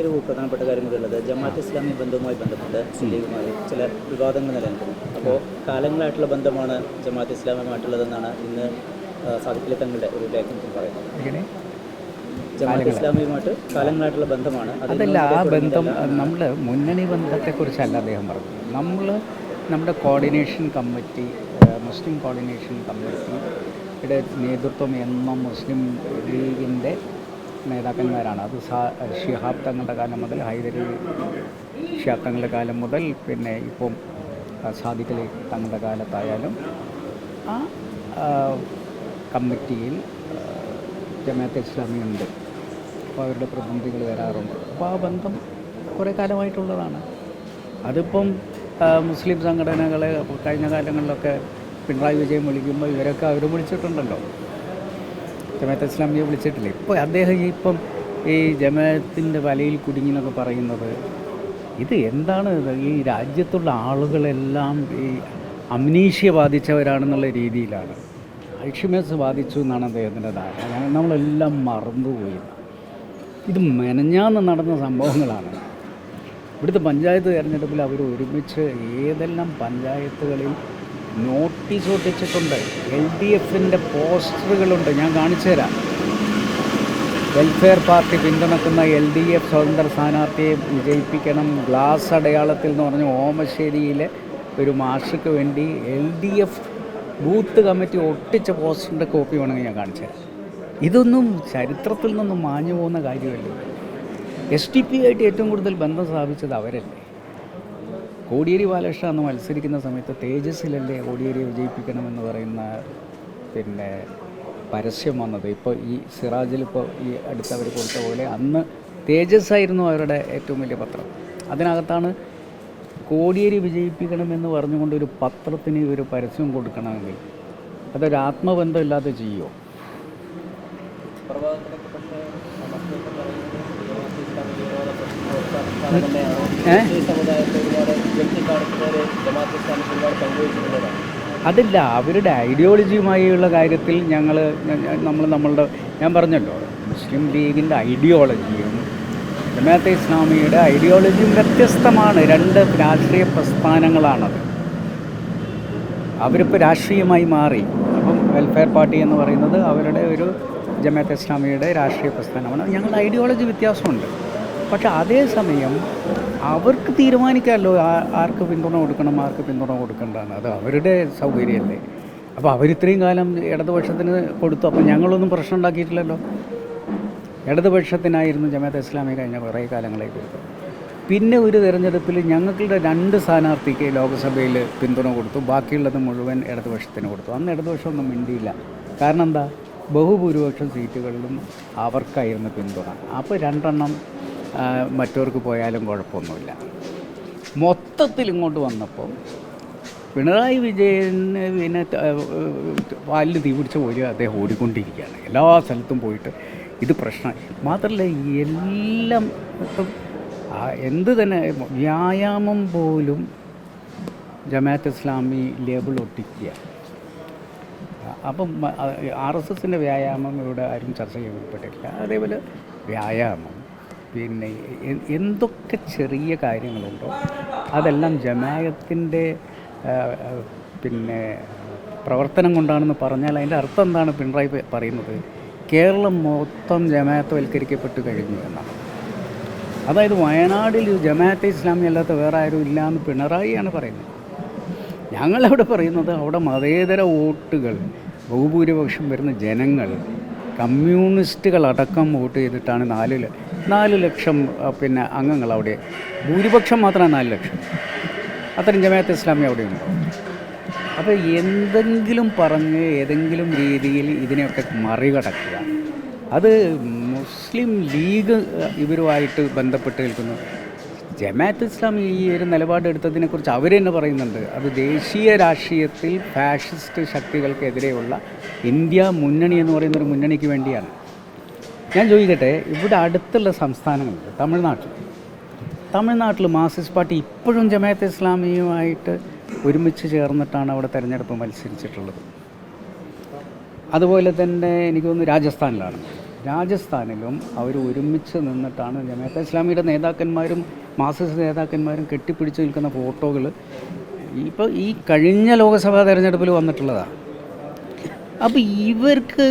ഒരു പ്രധാനപ്പെട്ട കാര്യം കൂടിയുള്ളത് ജമാഅത്ത് ഇസ്ലാമി ബന്ധവുമായി ബന്ധപ്പെട്ട് സുലൈഖുമായി ചില വിവാദങ്ങൾ നിലനിൽക്കുന്നു. അപ്പോൾ കാലങ്ങളായിട്ടുള്ള ബന്ധമാണ് ജമാഅത്ത് ഇസ്ലാമിയുമായിട്ടുള്ളതെന്നാണ് ഇന്ന് സാദിഖലി തങ്ങളുടെ ഒരു ലേഖനത്തിൽ പറയുന്നത്. ജമാഅത്ത് ഇസ്ലാമിയുമായിട്ട് കാലങ്ങളായിട്ടുള്ള ബന്ധമാണ്. അതല്ല, ആ ബന്ധം നമ്മൾ മുന്നണി ബന്ധത്തെക്കുറിച്ചല്ല അദ്ദേഹം പറഞ്ഞത്. നമ്മുടെ കോർഡിനേഷൻ കമ്മിറ്റി, മുസ്ലിം കോർഡിനേഷൻ കമ്മിറ്റിയുടെ നേതൃത്വം എന്നും മുസ്ലിം ലീഗിൻ്റെ നേതാക്കന്മാരാണ്. അത് ശിഹാബ് തങ്ങളുടെ കാലം മുതൽ, ഹൈദരി ശിഹാബ് തങ്ങളുടെ കാലം മുതൽ, പിന്നെ ഇപ്പം സാദിഖലി തങ്ങളുടെ കാലത്തായാലും ആ കമ്മിറ്റിയിൽ ജമാഅത്തെ ഇസ്ലാമി ഉണ്ട്. അപ്പോൾ അവരുടെ പ്രതിനിധികൾ വരാറുണ്ട്. അപ്പോൾ ആ ബന്ധം കുറേ കാലമായിട്ടുള്ളതാണ്. അതിപ്പം മുസ്ലിം സംഘടനകളെ കഴിഞ്ഞ കാലങ്ങളിലൊക്കെ പിണറായി വിജയൻ വിളിക്കുമ്പോൾ ഇവരൊക്കെ അവർ വിളിച്ചിട്ടുണ്ടല്ലോ, ജമാഅത്തെ ഇസ്ലാമിയെ വിളിച്ചിട്ടില്ല. ഇപ്പോൾ അദ്ദേഹം ഇപ്പം ഈ ജമാഅത്തിൻ്റെ വലയിൽ കുടുങ്ങി എന്നൊക്കെ പറയുന്നത് ഇത് എന്താണ്? ഈ രാജ്യത്തുള്ള ആളുകളെല്ലാം ഈ അംനീഷ്യ ബാധിച്ചവരാണെന്നുള്ള രീതിയിലാണ്. അൽഷിമേഴ്സ് ബാധിച്ചു എന്നാണ് അദ്ദേഹത്തിൻ്റെ ധാരണ. നമ്മളെല്ലാം മറന്നുപോയി. ഇത് മെനഞ്ഞാന്ന് നടന്ന സംഭവങ്ങളാണ്. ഇവിടുത്തെ പഞ്ചായത്ത് തിരഞ്ഞെടുപ്പിൽ അവർ ഒരുമിച്ച് ഏതെല്ലാം പഞ്ചായത്തുകളിൽ നോട്ടീസ് ഒട്ടിച്ചിട്ടുണ്ട്. LDFൻ്റെ പോസ്റ്ററുകളുണ്ട്, ഞാൻ കാണിച്ചു തരാം. വെൽഫെയർ പാർട്ടി പിന്തുണക്കുന്ന LDF സ്വതന്ത്ര സ്ഥാനാർത്ഥിയെ വിജയിപ്പിക്കണം, ഗ്ലാസ് അടയാളത്തിൽ എന്ന് പറഞ്ഞ് ഓമശ്ശേരിയിലെ ഒരു മാഷയ്ക്ക് വേണ്ടി LDF ബൂത്ത് കമ്മിറ്റി ഒട്ടിച്ച പോസ്റ്ററിൻ്റെ കോപ്പി വേണമെങ്കിൽ ഞാൻ കാണിച്ചു തരാം. ഇതൊന്നും ചരിത്രത്തിൽ നിന്നും മാഞ്ഞു പോകുന്ന കാര്യമല്ല. SDP ആയിട്ട് ഏറ്റവും കൂടുതൽ ബന്ധം സ്ഥാപിച്ചത് അവരല്ലേ. കോടിയേരി ബാലകൃഷ്ണൻ അന്ന് മത്സരിക്കുന്ന സമയത്ത് തേജസ്സിലല്ലേ കോടിയേരിയെ വിജയിപ്പിക്കണമെന്ന് പറയുന്ന പിന്നെ പരസ്യം വന്നത്. ഇപ്പോൾ ഈ സിറാജിൽ ഇപ്പോൾ ഈ അടുത്തവർ കൊടുത്ത പോലെ അന്ന് തേജസ് ആയിരുന്നു അവരുടെ ഏറ്റവും വലിയ പത്രം. അതിനകത്താണ് കോടിയേരി വിജയിപ്പിക്കണമെന്ന് പറഞ്ഞുകൊണ്ട് ഒരു പത്രത്തിന് ഒരു പരസ്യം കൊടുക്കണമെങ്കിൽ അതൊരു ആത്മബന്ധമില്ലാതെ ചെയ്യുമോ? അതില്ല, അവരുടെ ഐഡിയോളജിയുമായുള്ള കാര്യത്തിൽ ഞാൻ പറഞ്ഞല്ലോ, മുസ്ലിം ലീഗിൻ്റെ ഐഡിയോളജിയും ജമാഅത്തെ ഇസ്ലാമിയുടെ ഐഡിയോളജിയും വ്യത്യസ്തമാണ്. രണ്ട് രാഷ്ട്രീയ പ്രസ്ഥാനങ്ങളാണത്. അവരിപ്പോൾ രാഷ്ട്രീയമായി മാറി. അപ്പം വെൽഫെയർ പാർട്ടി എന്ന് പറയുന്നത് അവരുടെ ഒരു ജമാഅത്തെ ഇസ്ലാമിയുടെ രാഷ്ട്രീയ പ്രസ്ഥാനമാണ്. ഞങ്ങളുടെ ഐഡിയോളജി വ്യത്യാസമുണ്ട്. പക്ഷെ അതേസമയം അവർക്ക് തീരുമാനിക്കാമല്ലോ ആർക്ക് പിന്തുണ കൊടുക്കണം, ആർക്ക് പിന്തുണ കൊടുക്കേണ്ടതാണ്. അത് അവരുടെ സൗകര്യമല്ലേ. അപ്പോൾ അവരിത്രയും കാലം ഇടതുപക്ഷത്തിന് കൊടുത്തു. അപ്പം ഞങ്ങളൊന്നും പ്രശ്നം ഉണ്ടാക്കിയിട്ടില്ലല്ലോ. ഇടതുപക്ഷത്തിനായിരുന്നു ജമാഅത്തെ ഇസ്ലാമി കഴിഞ്ഞ കുറേ കാലങ്ങളായി കൊടുത്തു. പിന്നെ ഒരു തിരഞ്ഞെടുപ്പിൽ ഞങ്ങളുടെ 2 സ്ഥാനാർത്ഥിക്ക് ലോക്സഭയിൽ പിന്തുണ കൊടുത്തു, ബാക്കിയുള്ളത് മുഴുവൻ ഇടതുപക്ഷത്തിന് കൊടുത്തു. അന്ന് ഇടതുപക്ഷമൊന്നും മിണ്ടിയില്ല. കാരണം എന്താ? ബഹുഭൂരിപക്ഷം സീറ്റുകളിലും അവർക്കായിരുന്നു പിന്തുണ. അപ്പോൾ 2 മറ്റവർക്ക് പോയാലും കുഴപ്പമൊന്നുമില്ല. മൊത്തത്തിൽ ഇങ്ങോട്ട് വന്നപ്പോൾ പിണറായി വിജയന് പിന്നെ വാലിൽ തീ പിടിച്ച പോലെ അദ്ദേഹം ഓടിക്കൊണ്ടിരിക്കുകയാണ്. എല്ലാ സ്ഥലത്തും പോയിട്ട് ഇത് പ്രശ്നമായി. മാത്രമല്ല എല്ലാം ഇപ്പം എന്ത് തന്നെ വ്യായാമം പോലും ജമാഅത്ത് ഇസ്ലാമി ലേബിൾ ഒട്ടിക്കുക. അപ്പം RSSൻ്റെ വ്യായാമം ഇവിടെ ആരും ചർച്ച ചെയ്യപ്പെട്ടിട്ടില്ല. അതേപോലെ വ്യായാമം, പിന്നെ എന്തൊക്കെ ചെറിയ കാര്യങ്ങളുണ്ടോ അതെല്ലാം ജമാഅത്തിൻ്റെ പിന്നെ പ്രവർത്തനം കൊണ്ടാണെന്ന് പറഞ്ഞാൽ അതിൻ്റെ അർത്ഥം എന്താണ്? പിണറായി പറയുന്നത് കേരളം മൊത്തം ജമാഅത്വൽക്കരിക്കപ്പെട്ട് കഴിഞ്ഞു എന്നാണ്. അതായത് വയനാടിൽ ജമാഅത്തെ ഇസ്ലാമി അല്ലാത്ത വേറെ ആരും ഇല്ല എന്ന് പിണറായിയാണ് പറയുന്നത്. ഞങ്ങളവിടെ പറയുന്നത് അവിടെ മതേതര വോട്ടുകൾ ബഹുഭൂരിപക്ഷം വരുന്ന ജനങ്ങൾ കമ്മ്യൂണിസ്റ്റുകളടക്കം വോട്ട് ചെയ്തിട്ടാണ് 4 ലക്ഷം പിന്നെ അംഗങ്ങൾ അവിടെ. ഭൂരിപക്ഷം മാത്രമാണ് 4 ലക്ഷം. അത്രയും ജമാഅത്തെ ഇസ്ലാമി അവിടെയുണ്ട്. അപ്പോൾ എന്തെങ്കിലും പറഞ്ഞ് ഏതെങ്കിലും രീതിയിൽ ഇതിനെയൊക്കെ മറികടക്കുക, അത് മുസ്ലിം ലീഗ് ഇവരുമായിട്ട് ബന്ധപ്പെട്ട് നിൽക്കുന്നു. ജമാഅത്ത് ഇസ്ലാമി ഈ ഒരു നിലപാടെടുത്തതിനെക്കുറിച്ച് അവർ തന്നെ പറയുന്നുണ്ട്. അത് ദേശീയ രാഷ്ട്രീയത്തിൽ ഫാഷിസ്റ്റ് ശക്തികൾക്കെതിരെയുള്ള ഇന്ത്യ മുന്നണി എന്ന് പറയുന്നൊരു മുന്നണിക്ക് വേണ്ടിയാണ്. ഞാൻ ചോദിക്കട്ടെ, ഇവിടെ അടുത്തുള്ള സംസ്ഥാനങ്ങളുണ്ട്. തമിഴ്നാട്ടിൽ മാർക്സിസ്റ്റ് പാർട്ടി ഇപ്പോഴും ജമാഅത്തെ ഇസ്ലാമിയുമായിട്ട് ഒരുമിച്ച് ചേർന്നിട്ടാണ് അവിടെ തെരഞ്ഞെടുപ്പ് മത്സരിച്ചിട്ടുള്ളത്. അതുപോലെ തന്നെ എനിക്ക് തോന്നുന്നു രാജസ്ഥാനിലാണ്. രാജസ്ഥാനിലും അവർ ഒരുമിച്ച് നിന്നിട്ടാണ് ജമാഅത്തെ ഇസ്ലാമിയുടെ നേതാക്കന്മാരും മാർക്സിസ്റ്റ് നേതാക്കന്മാരും കെട്ടിപ്പിടിച്ച് നിൽക്കുന്ന ഫോട്ടോകൾ ഇപ്പോൾ ഈ കഴിഞ്ഞ ലോക്സഭാ തെരഞ്ഞെടുപ്പിൽ വന്നിട്ടുള്ളതാണ്. അപ്പോൾ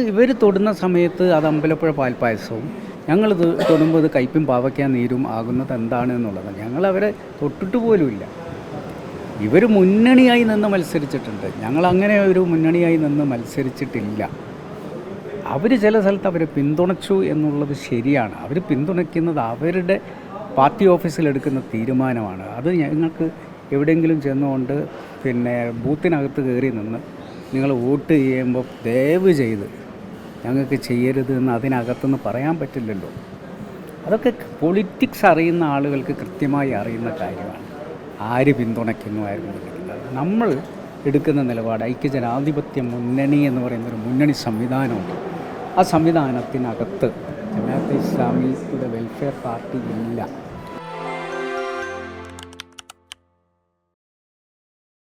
ഇവർ തൊടുന്ന സമയത്ത് അത് അമ്പലപ്പുഴ പാൽപ്പായസവും, ഞങ്ങൾ തൊടുമ്പോൾ ഇത് കയ്പും പാവയ്ക്കാൻ നീരും ആകുന്നത് എന്താണ് എന്നുള്ളത് ഞങ്ങളവരെ തൊട്ടിട്ട് പോലുമില്ല. ഇവർ മുന്നണിയായി നിന്ന് മത്സരിച്ചിട്ടുണ്ട്, ഞങ്ങളങ്ങനെ ഒരു മുന്നണിയായി നിന്ന് മത്സരിച്ചിട്ടില്ല. അവർ ചില സ്ഥലത്ത് അവരെ പിന്തുണച്ചു എന്നുള്ളത് ശരിയാണ്. അവർ പിന്തുണയ്ക്കുന്നത് അവരുടെ പാർട്ടി ഓഫീസിലെടുക്കുന്ന തീരുമാനമാണ്. അത് ഞങ്ങൾക്ക് എവിടെയെങ്കിലും ചെന്നുകൊണ്ട് പിന്നെ ബൂത്തിനകത്ത് കയറി നിന്ന് നിങ്ങൾ വോട്ട് ചെയ്യുമ്പോൾ ദയവ് ചെയ്ത് ഞങ്ങൾക്ക് ചെയ്യരുത് എന്ന് അതിനകത്തുനിന്ന് പറയാൻ പറ്റില്ലല്ലോ. അതൊക്കെ പൊളിറ്റിക്സ് അറിയുന്ന ആളുകൾക്ക് കൃത്യമായി അറിയുന്ന കാര്യമാണ്. ആര് പിന്തുണയ്ക്കുന്നു, ആര് പിന്തുണയ്ക്കുന്നത്. നമ്മൾ എടുക്കുന്ന നിലപാട് ഐക്യജനാധിപത്യ മുന്നണി എന്ന് പറയുന്നൊരു മുന്നണി സംവിധാനമുണ്ട്. ആ സംവിധാനത്തിനകത്ത് ജമാഅത്തെ ഇസ്ലാമിയുടെ വെൽഫെയർ പാർട്ടി ഇല്ല.